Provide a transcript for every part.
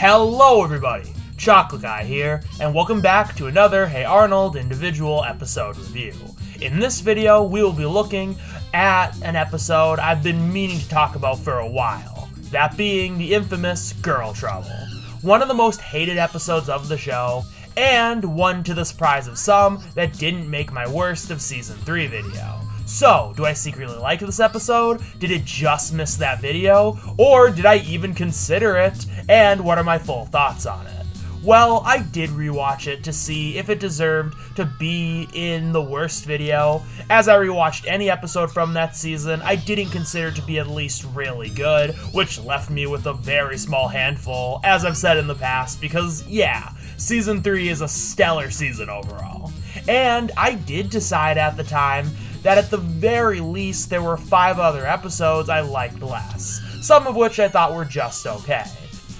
Hello everybody, Chocolate Guy here, and welcome back to another Hey Arnold individual episode review. In this video, we will be looking at an episode I've been meaning to talk about for a while, that being the infamous Girl Trouble. One of the most hated episodes of the show, and one to the surprise of some that didn't make my worst of season 3 video. So, do I secretly like this episode? Did it just miss that video? Or did I even consider it? And what are my full thoughts on it? Well, I did rewatch it to see if it deserved to be in the worst video. As I rewatched any episode from that season, I didn't consider it to be at least really good, which left me with a very small handful, as I've said in the past, because yeah, season 3 is a stellar season overall. And I did decide at the time that at the very least there were 5 other episodes I liked less, some of which I thought were just okay.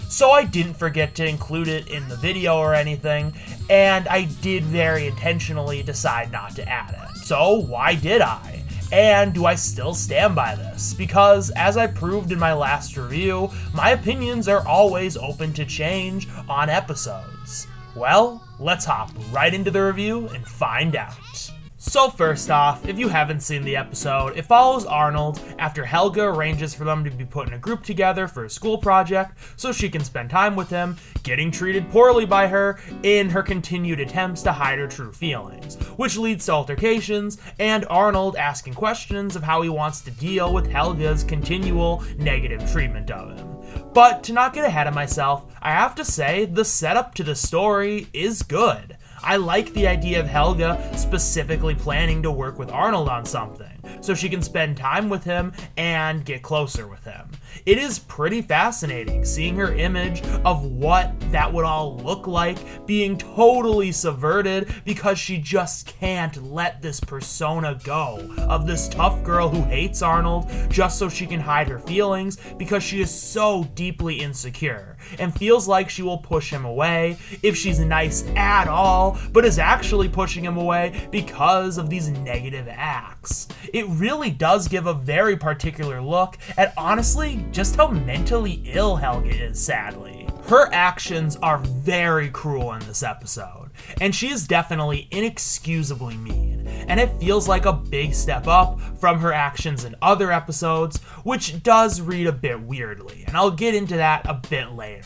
So I didn't forget to include it in the video or anything, and I did very intentionally decide not to add it. So why did I? And do I still stand by this? Because as I proved in my last review, my opinions are always open to change on episodes. Well, let's hop right into the review and find out. So first off, if you haven't seen the episode, it follows Arnold after Helga arranges for them to be put in a group together for a school project so she can spend time with him, getting treated poorly by her in her continued attempts to hide her true feelings, which leads to altercations and Arnold asking questions of how he wants to deal with Helga's continual negative treatment of him. But to not get ahead of myself, I have to say the setup to the story is good. I like the idea of Helga specifically planning to work with Arnold on something, so she can spend time with him and get closer with him. It is pretty fascinating seeing her image of what that would all look like being totally subverted because she just can't let this persona go of this tough girl who hates Arnold just so she can hide her feelings because she is so deeply insecure and feels like she will push him away if she's nice at all, but is actually pushing him away because of these negative acts. It really does give a very particular look at honestly just how mentally ill Helga is, sadly. Her actions are very cruel in this episode, and she is definitely inexcusably mean, and it feels like a big step up from her actions in other episodes, which does read a bit weirdly, and I'll get into that a bit later.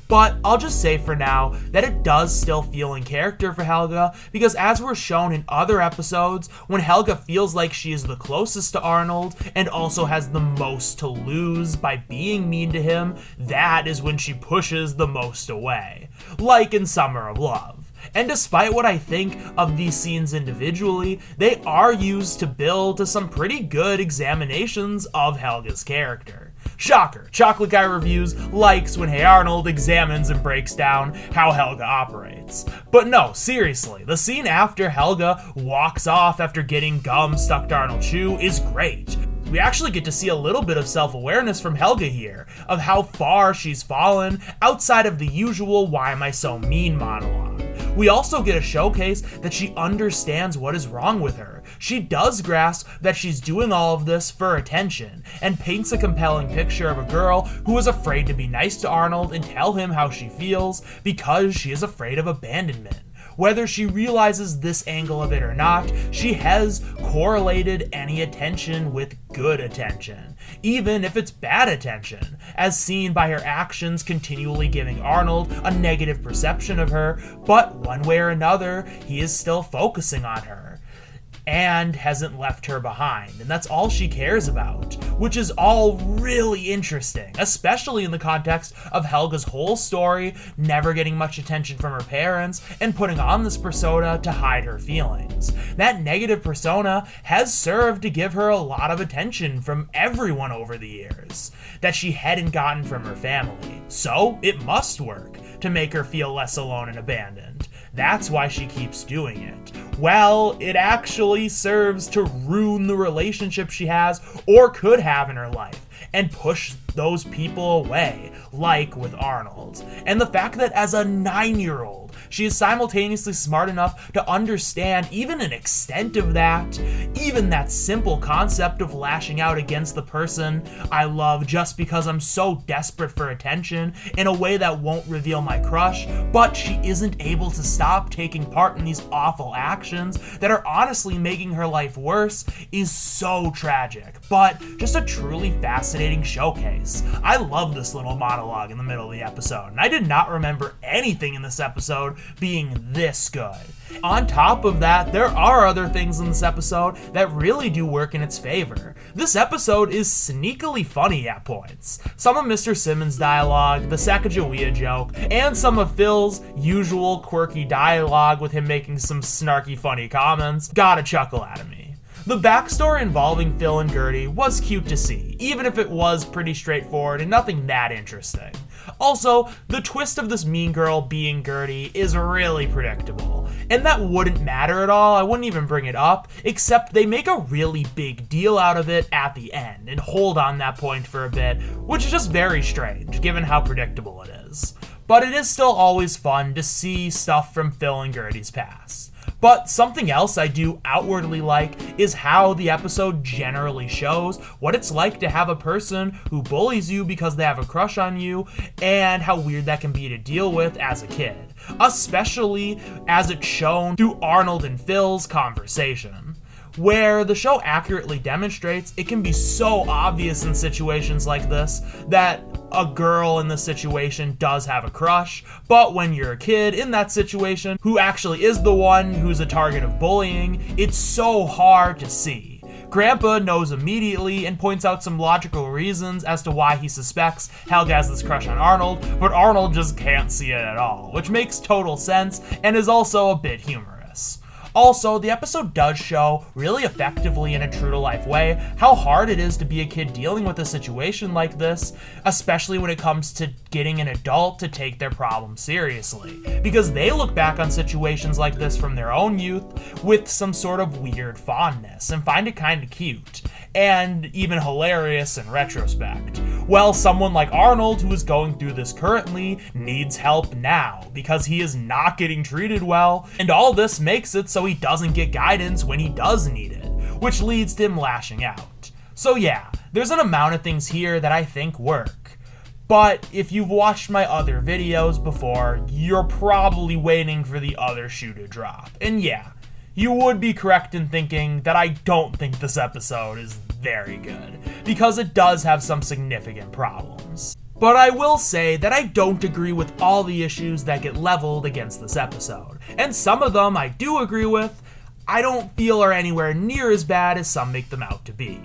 But I'll just say for now that it does still feel in character for Helga, because as we're shown in other episodes, when Helga feels like she is the closest to Arnold and also has the most to lose by being mean to him, that is when she pushes the most away, like in Summer of Love. And despite what I think of these scenes individually, they are used to build to some pretty good examinations of Helga's character. Shocker, Chocolate Guy Reviews likes when Hey Arnold examines and breaks down how Helga operates. But no, seriously, the scene after Helga walks off after getting gum stuck to Arnold's shoe is great. We actually get to see a little bit of self-awareness from Helga here, of how far she's fallen outside of the usual "why am I so mean" monologue. We also get a showcase that she understands what is wrong with her. She does grasp that she's doing all of this for attention, and paints a compelling picture of a girl who is afraid to be nice to Arnold and tell him how she feels because she is afraid of abandonment. Whether she realizes this angle of it or not, she has correlated any attention with good attention, even if it's bad attention, as seen by her actions continually giving Arnold a negative perception of her, but one way or another, he is still focusing on her and hasn't left her behind, and that's all she cares about, which is all really interesting, especially in the context of Helga's whole story, never getting much attention from her parents, and putting on this persona to hide her feelings. That negative persona has served to give her a lot of attention from everyone over the years that she hadn't gotten from her family, so it must work to make her feel less alone and abandoned. That's why she keeps doing it. Well, it actually serves to ruin the relationship she has or could have in her life and push those people away, like with Arnold. And the fact that as a 9-year-old, she is simultaneously smart enough to understand even an extent of that, even that simple concept of lashing out against the person I love just because I'm so desperate for attention in a way that won't reveal my crush, but she isn't able to stop taking part in these awful actions that are honestly making her life worse, is so tragic, but just a truly fascinating showcase. I love this little monologue in the middle of the episode, and I did not remember anything in this episode being this good. On top of that, there are other things in this episode that really do work in its favor. This episode is sneakily funny at points. Some of Mr. Simmons' dialogue, the Sacagawea joke, and some of Phil's usual quirky dialogue with him making some snarky funny comments got a chuckle out of me. The backstory involving Phil and Gertie was cute to see, even if it was pretty straightforward and nothing that interesting. Also, the twist of this mean girl being Gertie is really predictable, and that wouldn't matter at all. I wouldn't even bring it up, except they make a really big deal out of it at the end and hold on that point for a bit, which is just very strange given how predictable it is. But it is still always fun to see stuff from Phil and Gertie's past. But something else I do outwardly like is how the episode generally shows what it's like to have a person who bullies you because they have a crush on you, and how weird that can be to deal with as a kid, especially as it's shown through Arnold and Phil's conversation, where the show accurately demonstrates it can be so obvious in situations like this that a girl in this situation does have a crush, but when you're a kid in that situation who actually is the one who's a target of bullying, it's so hard to see. Grandpa knows immediately and points out some logical reasons as to why he suspects Helga has this crush on Arnold, but Arnold just can't see it at all, which makes total sense and is also a bit humorous. Also, the episode does show, really effectively in a true-to-life way, how hard it is to be a kid dealing with a situation like this, especially when it comes to getting an adult to take their problems seriously, because they look back on situations like this from their own youth with some sort of weird fondness and find it kind of cute, and even hilarious in retrospect. Well, someone like Arnold, who is going through this currently, needs help now because he is not getting treated well, and all this makes it so he doesn't get guidance when he does need it, which leads to him lashing out. So yeah, there's an amount of things here that I think work. But if you've watched my other videos before, you're probably waiting for the other shoe to drop. And yeah, you would be correct in thinking that I don't think this episode is very good, because it does have some significant problems. But I will say that I don't agree with all the issues that get leveled against this episode, and some of them I do agree with, I don't feel are anywhere near as bad as some make them out to be.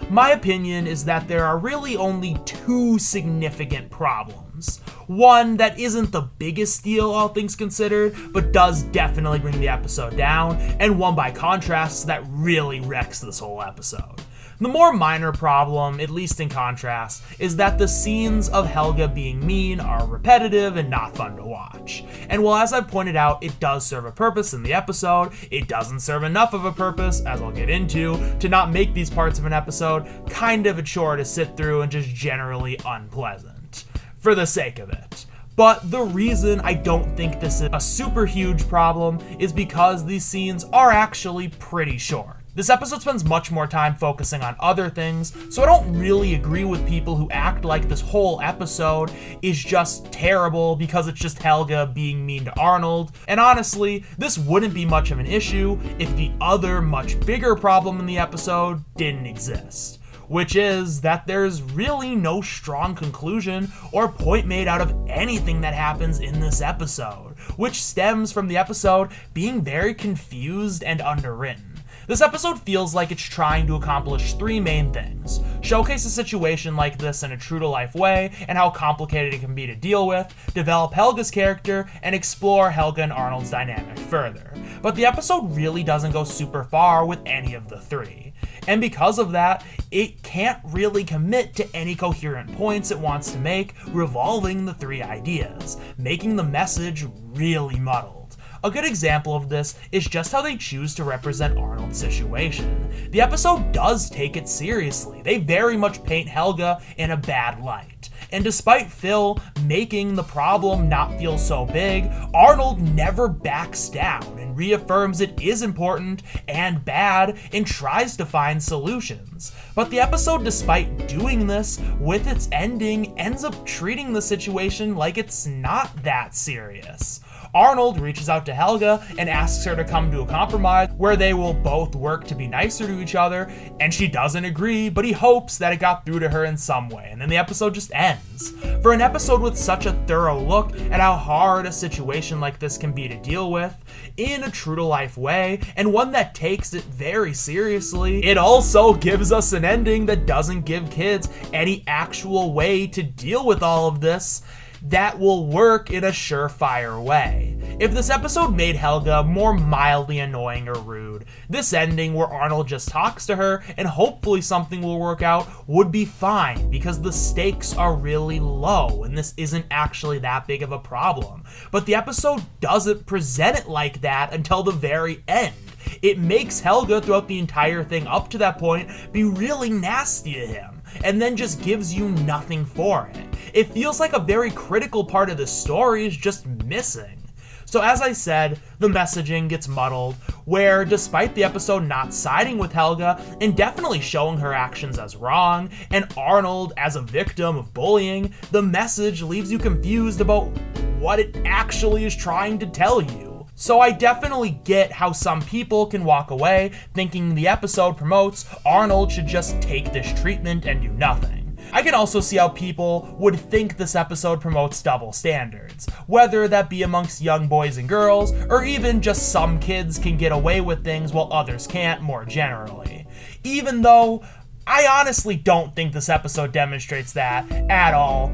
My opinion is that there are really only two significant problems. One that isn't the biggest deal, all things considered, but does definitely bring the episode down, and one by contrast that really wrecks this whole episode. The more minor problem, at least in contrast, is that the scenes of Helga being mean are repetitive and not fun to watch. And while, as I've pointed out, it does serve a purpose in the episode, it doesn't serve enough of a purpose, as I'll get into, to not make these parts of an episode kind of a chore to sit through and just generally unpleasant, for the sake of it. But the reason I don't think this is a super huge problem is because these scenes are actually pretty short. This episode spends much more time focusing on other things, so I don't really agree with people who act like this whole episode is just terrible because it's just Helga being mean to Arnold. And honestly, this wouldn't be much of an issue if the other, much bigger problem in the episode didn't exist, which is that there's really no strong conclusion or point made out of anything that happens in this episode, which stems from the episode being very confused and underwritten. This episode feels like it's trying to accomplish three main things: showcase a situation like this in a true-to-life way and how complicated it can be to deal with, develop Helga's character, and explore Helga and Arnold's dynamic further. But the episode really doesn't go super far with any of the three. And because of that, it can't really commit to any coherent points it wants to make revolving the three ideas, making the message really muddled. A good example of this is just how they choose to represent Arnold's situation. The episode does take it seriously. They very much paint Helga in a bad light. And despite Phil making the problem not feel so big, Arnold never backs down and reaffirms it is important and bad and tries to find solutions. But the episode, despite doing this, with its ending, ends up treating the situation like it's not that serious. Arnold reaches out to Helga and asks her to come to a compromise where they will both work to be nicer to each other, and she doesn't agree, but he hopes that it got through to her in some way, and then the episode just ends. For an episode with such a thorough look at how hard a situation like this can be to deal with, in a true-to-life way, and one that takes it very seriously, it also gives us an ending that doesn't give kids any actual way to deal with all of this that will work in a surefire way. If this episode made Helga more mildly annoying or rude, this ending where Arnold just talks to her and hopefully something will work out would be fine, because the stakes are really low and this isn't actually that big of a problem. But the episode doesn't present it like that until the very end. It makes Helga throughout the entire thing up to that point be really nasty to him, and then just gives you nothing for it. It feels like a very critical part of the story is just missing. So as I said, the messaging gets muddled, where despite the episode not siding with Helga and definitely showing her actions as wrong, and Arnold as a victim of bullying, the message leaves you confused about what it actually is trying to tell you. So I definitely get how some people can walk away thinking the episode promotes Arnold should just take this treatment and do nothing. I can also see how people would think this episode promotes double standards, whether that be amongst young boys and girls, or even just some kids can get away with things while others can't more generally. Even though I honestly don't think this episode demonstrates that at all.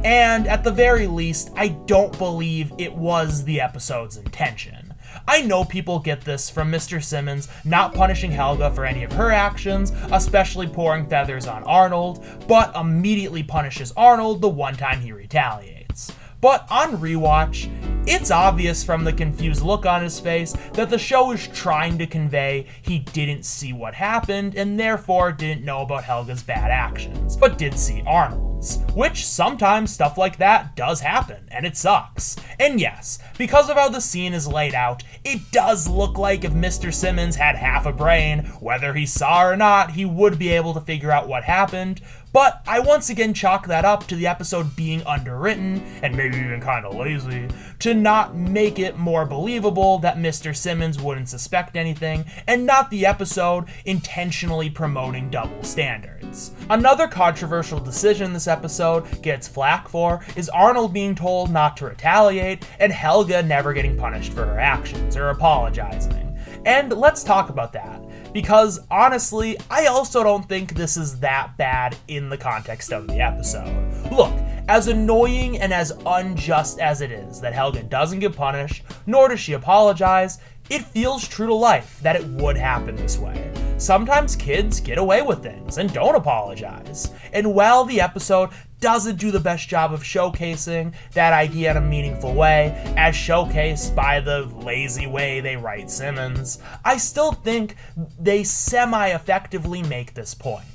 And at the very least, I don't believe it was the episode's intention. I know people get this from Mr. Simmons not punishing Helga for any of her actions, especially pouring feathers on Arnold, but immediately punishes Arnold the one time he retaliates. But on rewatch, it's obvious from the confused look on his face that the show is trying to convey he didn't see what happened and therefore didn't know about Helga's bad actions, but did see Arnold's. Which sometimes stuff like that does happen, and it sucks. And yes, because of how the scene is laid out, it does look like if Mr. Simmons had half a brain, whether he saw or not, he would be able to figure out what happened. But I once again chalk that up to the episode being underwritten, and maybe even kind of lazy, to not make it more believable that Mr. Simmons wouldn't suspect anything, and not the episode intentionally promoting double standards. Another controversial decision this episode gets flack for is Arnold being told not to retaliate, and Helga never getting punished for her actions, or apologizing. And let's talk about that. Because honestly, I also don't think this is that bad in the context of the episode. Look, as annoying and as unjust as it is that Helga doesn't get punished, nor does she apologize, it feels true to life that it would happen this way. Sometimes kids get away with things and don't apologize. And while the episode doesn't do the best job of showcasing that idea in a meaningful way, as showcased by the lazy way they write Simmons, I still think they semi-effectively make this point.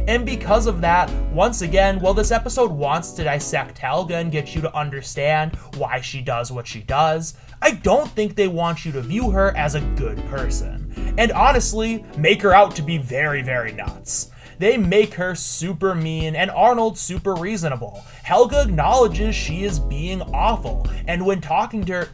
And because of that, once again, while this episode wants to dissect Helga and get you to understand why she does what she does, I don't think they want you to view her as a good person. And honestly, make her out to be very, very nuts. They make her super mean and Arnold super reasonable. Helga acknowledges she is being awful, and when talking to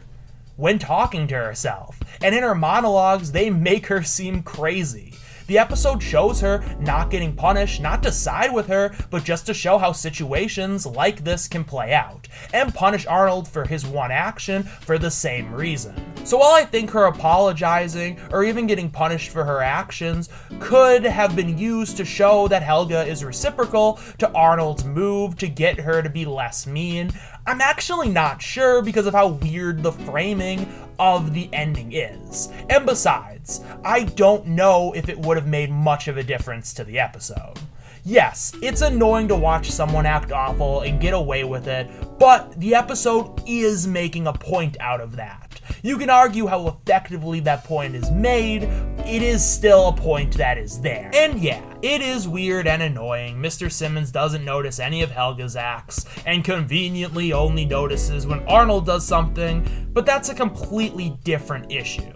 herself, and in her monologues, they make her seem crazy. The episode shows her not getting punished, not to side with her, but just to show how situations like this can play out, and punish Arnold for his one action for the same reason. So while I think her apologizing, or even getting punished for her actions, could have been used to show that Helga is reciprocal to Arnold's move to get her to be less mean, I'm actually not sure because of how weird the framing of the ending is. And besides, I don't know if it would have made much of a difference to the episode. Yes, it's annoying to watch someone act awful and get away with it, but the episode is making a point out of that. You can argue how effectively that point is made, it is still a point that is there. And yeah, it is weird and annoying. Mr. Simmons doesn't notice any of Helga's acts, and conveniently only notices when Arnold does something, but that's a completely different issue,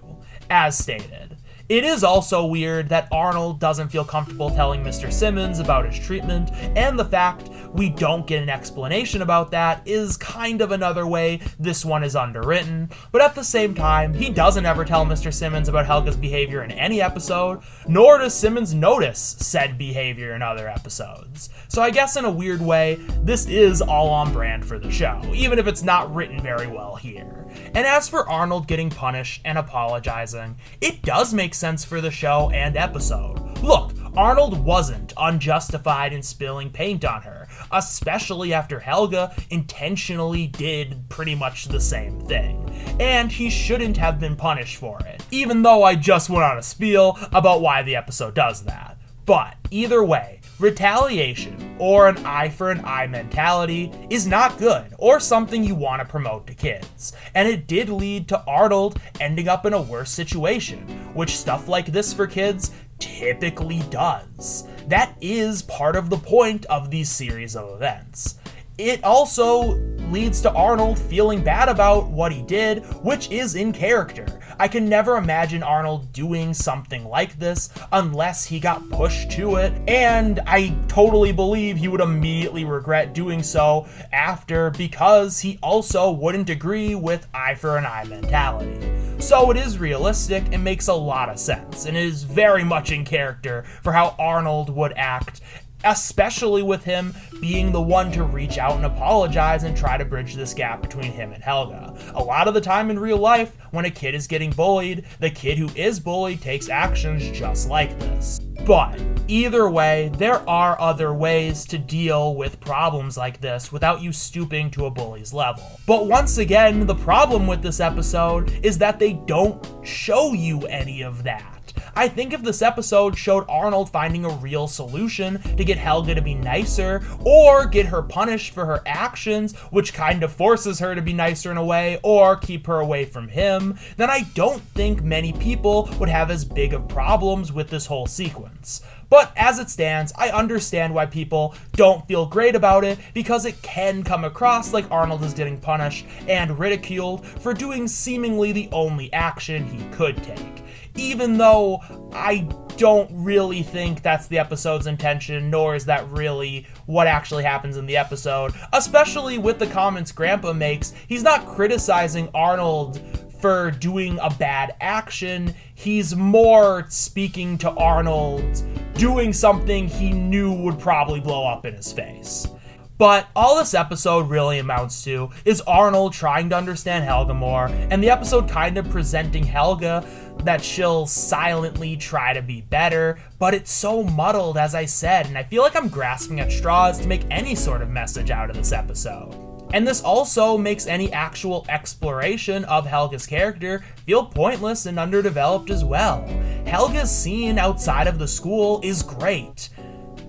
as stated. It is also weird that Arnold doesn't feel comfortable telling Mr. Simmons about his treatment, and the fact we don't get an explanation about that is kind of another way this one is underwritten, but at the same time, he doesn't ever tell Mr. Simmons about Helga's behavior in any episode, nor does Simmons notice said behavior in other episodes. So I guess in a weird way, this is all on brand for the show, even if it's not written very well here. And as for Arnold getting punished and apologizing, it does make sense for the show and episode. Look, Arnold wasn't unjustified in spilling paint on her, especially after Helga intentionally did pretty much the same thing. And he shouldn't have been punished for it, even though I just went on a spiel about why the episode does that. But either way, retaliation, or an eye for an eye mentality, is not good, or something you want to promote to kids. And it did lead to Arnold ending up in a worse situation, which stuff like this for kids typically does. That is part of the point of these series of events. It also leads to Arnold feeling bad about what he did, which is in character. I can never imagine Arnold doing something like this unless he got pushed to it, and I totally believe he would immediately regret doing so after, because he also wouldn't agree with eye for an eye mentality. So it is realistic and makes a lot of sense, and it is very much in character for how Arnold would act, especially with him being the one to reach out and apologize and try to bridge this gap between him and Helga. A lot of the time in real life, when a kid is getting bullied, the kid who is bullied takes actions just like this. But either way, there are other ways to deal with problems like this without you stooping to a bully's level. But once again, the problem with this episode is that they don't show you any of that. I think if this episode showed Arnold finding a real solution to get Helga to be nicer, or get her punished for her actions, which kind of forces her to be nicer in a way, or keep her away from him, then I don't think many people would have as big of problems with this whole sequence. But as it stands, I understand why people don't feel great about it, because it can come across like Arnold is getting punished and ridiculed for doing seemingly the only action he could take. Even though I don't really think that's the episode's intention, nor is that really what actually happens in the episode, especially with the comments Grandpa makes. He's not criticizing Arnold for doing a bad action, he's more speaking to Arnold doing something he knew would probably blow up in his face. But all this episode really amounts to is Arnold trying to understand Helga more, and the episode kind of presenting Helga that she'll silently try to be better, but it's so muddled, as I said, and I feel like I'm grasping at straws to make any sort of message out of this episode. And this also makes any actual exploration of Helga's character feel pointless and underdeveloped as well. Helga's scene outside of the school is great,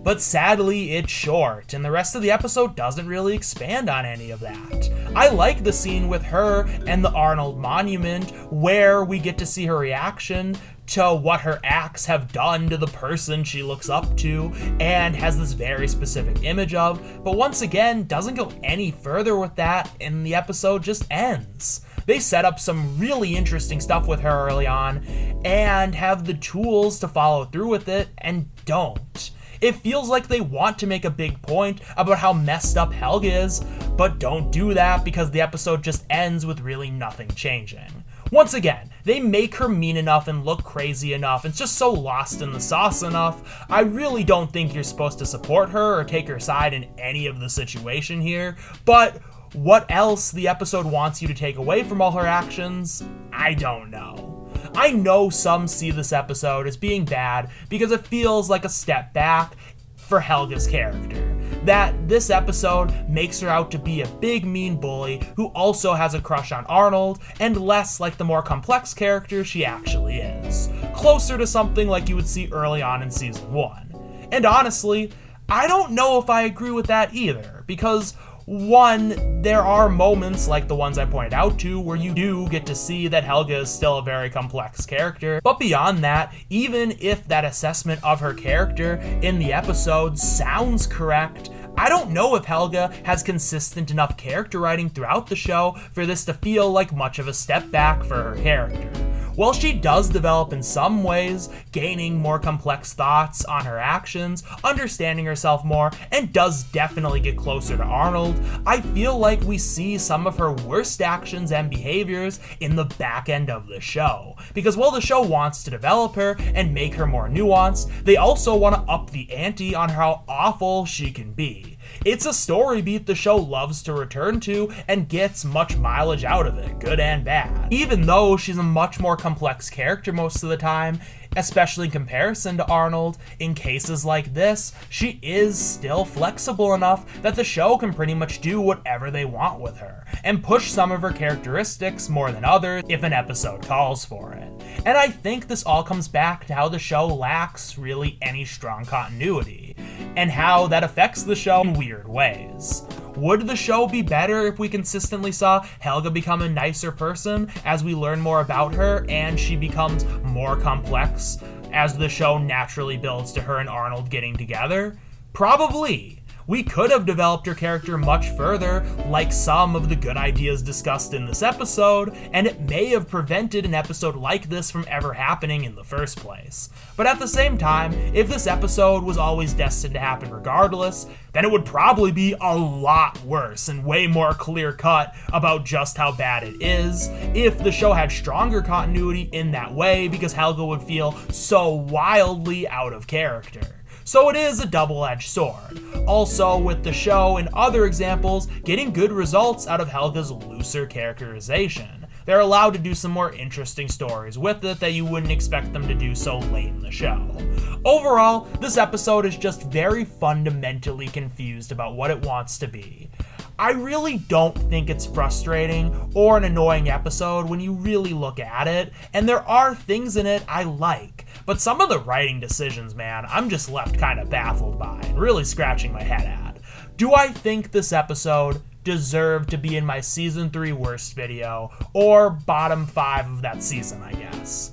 but sadly it's short, and the rest of the episode doesn't really expand on any of that. I like the scene with her and the Arnold monument, where we get to see her reaction to what her acts have done to the person she looks up to and has this very specific image of, but once again doesn't go any further with that, and the episode just ends. They set up some really interesting stuff with her early on and have the tools to follow through with it, and don't. It feels like they want to make a big point about how messed up Helga is, but don't do that because the episode just ends with really nothing changing. Once again, they make her mean enough and look crazy enough, and it's just so lost in the sauce enough. I really don't think you're supposed to support her or take her side in any of the situation here, but what else the episode wants you to take away from all her actions, I don't know. I know some see this episode as being bad because it feels like a step back for Helga's character. That this episode makes her out to be a big mean bully who also has a crush on Arnold, and less like the more complex character she actually is. Closer to something like you would see early on in season 1. And honestly, I don't know if I agree with that either, because One, there are moments like the ones I pointed out to where you do get to see that Helga is still a very complex character, but beyond that, even if that assessment of her character in the episode sounds correct, I don't know if Helga has consistent enough character writing throughout the show for this to feel like much of a step back for her character. While she does develop in some ways, gaining more complex thoughts on her actions, understanding herself more, and does definitely get closer to Arnold, I feel like we see some of her worst actions and behaviors in the back end of the show. Because while the show wants to develop her and make her more nuanced, they also want to up the ante on how awful she can be. It's a story beat the show loves to return to and gets much mileage out of it, good and bad. Even though she's a much more complex character most of the time, especially in comparison to Arnold, in cases like this, she is still flexible enough that the show can pretty much do whatever they want with her, and push some of her characteristics more than others if an episode calls for it. And I think this all comes back to how the show lacks really any strong continuity, and how that affects the show in weird ways. Would the show be better if we consistently saw Helga become a nicer person as we learn more about her and she becomes more complex as the show naturally builds to her and Arnold getting together? Probably. We could have developed her character much further, like some of the good ideas discussed in this episode, and it may have prevented an episode like this from ever happening in the first place. But at the same time, if this episode was always destined to happen regardless, then it would probably be a lot worse and way more clear-cut about just how bad it is if the show had stronger continuity in that way, because Helga would feel so wildly out of character. So it is a double-edged sword. Also, with the show and other examples getting good results out of Helga's looser characterization, they're allowed to do some more interesting stories with it that you wouldn't expect them to do so late in the show. Overall, this episode is just very fundamentally confused about what it wants to be. I really don't think it's frustrating or an annoying episode when you really look at it, and there are things in it I like. But some of the writing decisions, man, I'm just left kind of baffled by and really scratching my head at. Do I think this episode deserved to be in my season 3 worst video, or bottom 5 of that season, I guess?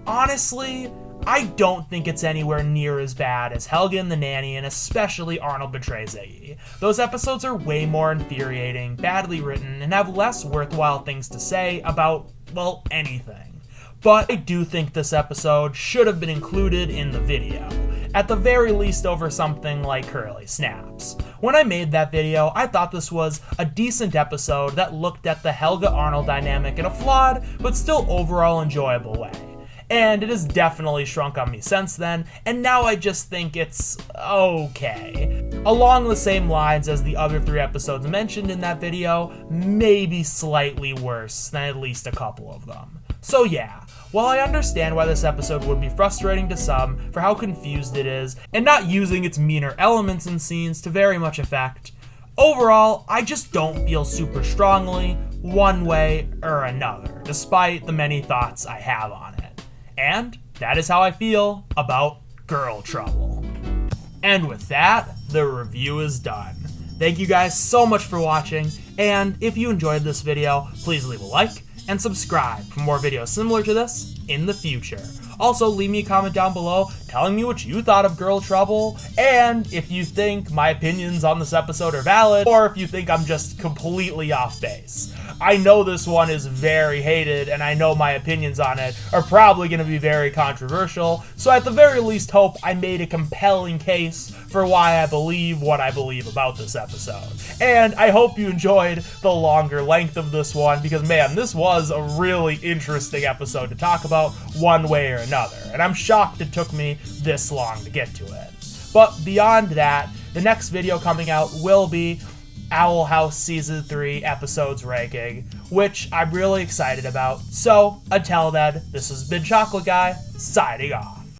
Honestly, I don't think it's anywhere near as bad as Helga and the Nanny, and especially Arnold Betrays Iggy. Those episodes are way more infuriating, badly written, and have less worthwhile things to say about, well, anything. But I do think this episode should have been included in the video, at the very least over something like Curly Snaps. When I made that video, I thought this was a decent episode that looked at the Helga-Arnold dynamic in a flawed, but still overall enjoyable way. And it has definitely shrunk on me since then, and now I just think it's okay. Along the same lines as the other 3 episodes mentioned in that video, maybe slightly worse than at least a couple of them. So yeah, while I understand why this episode would be frustrating to some for how confused it is, and not using its meaner elements and scenes to very much effect, overall, I just don't feel super strongly one way or another, despite the many thoughts I have on it. And that is how I feel about Girl Trouble. And with that, the review is done. Thank you guys so much for watching, and if you enjoyed this video, please leave a like and subscribe for more videos similar to this in the future. Also, leave me a comment down below telling me what you thought of Girl Trouble, and if you think my opinions on this episode are valid, or if you think I'm just completely off base. I know this one is very hated, and I know my opinions on it are probably going to be very controversial, so at the very least hope I made a compelling case for why I believe what I believe about this episode. And I hope you enjoyed the longer length of this one, because man, this was a really interesting episode to talk about one way or another, and I'm shocked it took me this long to get to it. But beyond that, the next video coming out will be Owl House Season 3 episodes ranking, which I'm really excited about. So, until then, this has been Chocolate Guy, signing off.